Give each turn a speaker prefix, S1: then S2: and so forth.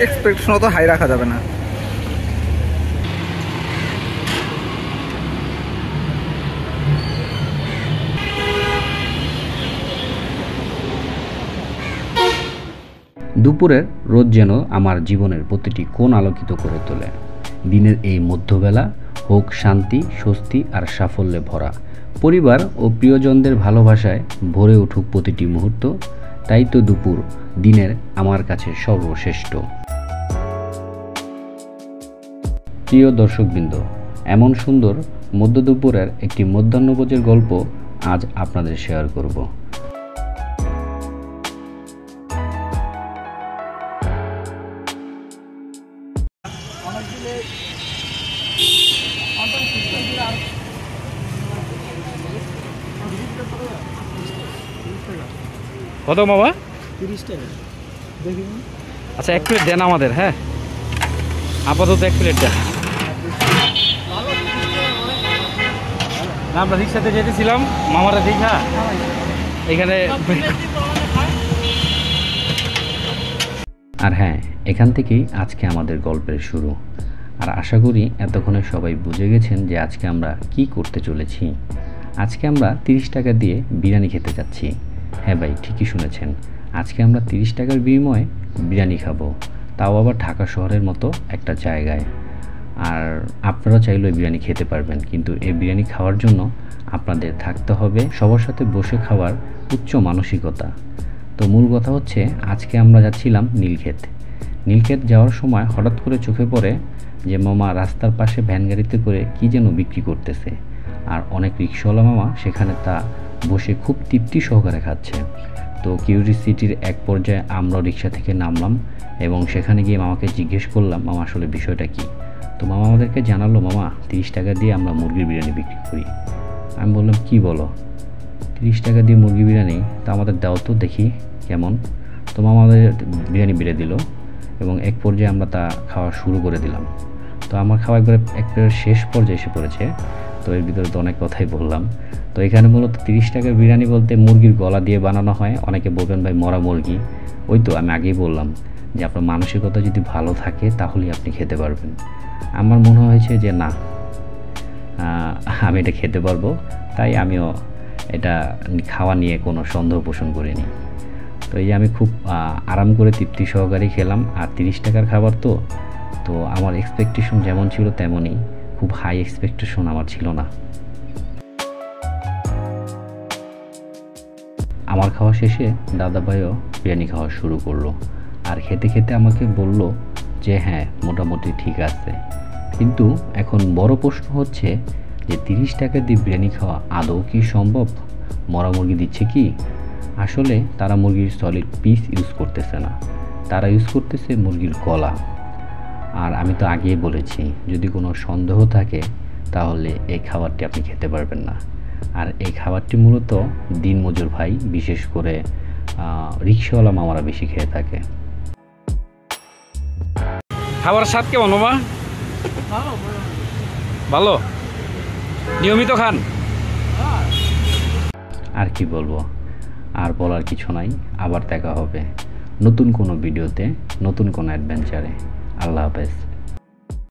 S1: Expectation অত high রাখা যাবে না।
S2: দুপুরের রোদ যেন আমার জীবনের প্রতিটি কোণ আলোকিত করে তোলে। দিনের এই মধ্যবেলা হোক শান্তি, স্বস্তি আর সাফল্যে ভরা। পরিবার ও প্রিয়জনদের ভালোবাসায় ভরে উঠুক প্রতিটি মুহূর্ত। তাই তো দুপুর দিনের আমার কাছে সর্বশ্রেষ্ঠ। প্রিয় দর্শকবৃন্দ, এমন সুন্দর মধ্য দুপুরের একটি মধ্যাহ্নভোজের গল্প আজ আপনাদের শেয়ার করব।
S3: কত বাবা?
S1: 30 টাকা। দেখি
S3: আচ্ছা, 1 প্লেট দেন আমাদের। হ্যাঁ, আপাতত 1 প্লেট দেন। আমরা রিক্সাতে যেতেছিলাম, মামারা দেখা এখানে।
S2: আর হ্যাঁ, এখান থেকেই আজকে আমাদের গল্পের শুরু। আর আশা করি এতক্ষণে সবাই বুঝে গেছেন যে আজকে আমরা কি করতে চলেছি। আজকে আমরা 30 টাকা দিয়ে বিরিয়ানি খেতে যাচ্ছি। হ্যাঁ ভাই, ঠিকই শুনেছেন, আজকে আমরা 30 টাকার বিনিময়ে বিরিয়ানি খাবো, তাও আবার ঢাকা শহরের মতো একটা জায়গায়। আর আপনারা চাইলেও বিরিয়ানি খেতে পারবেন, কিন্তু এই বিরিয়ানি খাওয়ার জন্য আপনাদের থাকতে হবে সবার সাথে বসে খাওয়ার উচ্চ মানসিকতা। তো মূল কথা হচ্ছে, আজকে আমরা যাচ্ছিলাম নীলক্ষেত। নীলক্ষেত যাওয়ার সময় হঠাৎ করে চোখে পড়ে যে মামা রাস্তার পাশে ভ্যান গাড়িতে করে কী যেন বিক্রি করতেছে, আর অনেক রিক্সাওয়ালা মামা সেখানে তা বসে খুব তৃপ্তি সহকারে খাচ্ছে। তো কিউরিসিটির এক পর্যায়ে আমরাও রিক্সা থেকে নামলাম এবং সেখানে গিয়ে মামাকে জিজ্ঞেস করলাম, মামা আসলে বিষয়টা কী। তো মামা আমাদেরকে জানালো, মামা 30 টাকা দিয়ে আমরা মুরগির বিরিয়ানি বিক্রি করি। আমি বললাম, কি বলো, 30 টাকা দিয়ে মুরগি বিরিয়ানি? তো আমাদের দাও তো দেখি কেমন। তো মামা আমাদের বিরিয়ানি বেড়ে দিল এবং এক পর্যায়ে আমরা তা খাওয়া শুরু করে দিলাম। তো আমার খাওয়া একবারে শেষ পর্যায়ে এসে পড়েছে। তো এর ভিতরে তো অনেক কথাই বললাম। তো এখানে মূলত 30 টাকার বিরিয়ানি বলতে মুরগির গলা দিয়ে বানানো হয়। অনেকে বলবেন ভাই মরা মুরগি, ওই তো আমি আগেই বললাম যে আপনার মানসিকতা যদি ভালো থাকে তাহলেই আপনি খেতে পারবেন। আমার মনে হয়েছে যে না, আমি এটা খেতে পারবো, তাই আমিও এটা খাওয়া নিয়ে কোনো সন্দেহ পোষণ করিনি। তো এই যে আমি খুব আরাম করে তৃপ্তি সহকারে খেলাম। আর 30 টাকার খাবার তো আমার এক্সপেকটেশন যেমন ছিল তেমনই, খুব হাই এক্সপেকটেশন আমার ছিল না। আমার খাওয়া শেষে দাদাভাইও বিরিয়ানি খাওয়া শুরু করলো। আর খেতে খেতে আমাকে বলল যে হ্যাঁ, মোটামুটি ঠিক আছে, কিন্তু এখন বড় প্রশ্ন হচ্ছে যে 30 টাকা দিয়ে বিরিয়ানি খাওয়া আদৌ কি সম্ভব? মরা মুরগি দিচ্ছে কি? আসলে তারা মুরগির সলিড পিস ইউজ করতেছে না, তারা ইউজ করতেছে মুরগির গলা। আর আমি তো আগেই বলেছি, যদি কোনো সন্দেহ থাকে তাহলে এই খাবারটি আপনি খেতে পারবেন না। আর এই খাবারটি মূলত দিনমজুর ভাই, বিশেষ করে রিক্সাওয়ালা মামারা বেশি খেয়ে থাকে।
S3: খাবার স্বাদ কেমন মামা? ভালো, নিয়মিত খান।
S2: আর কি বলবো, আর বলার কিছু নাই। আবার দেখা হবে নতুন কোনো ভিডিওতে, নতুন কোনো অ্যাডভেঞ্চারে। আল্লাহ হাফেজ।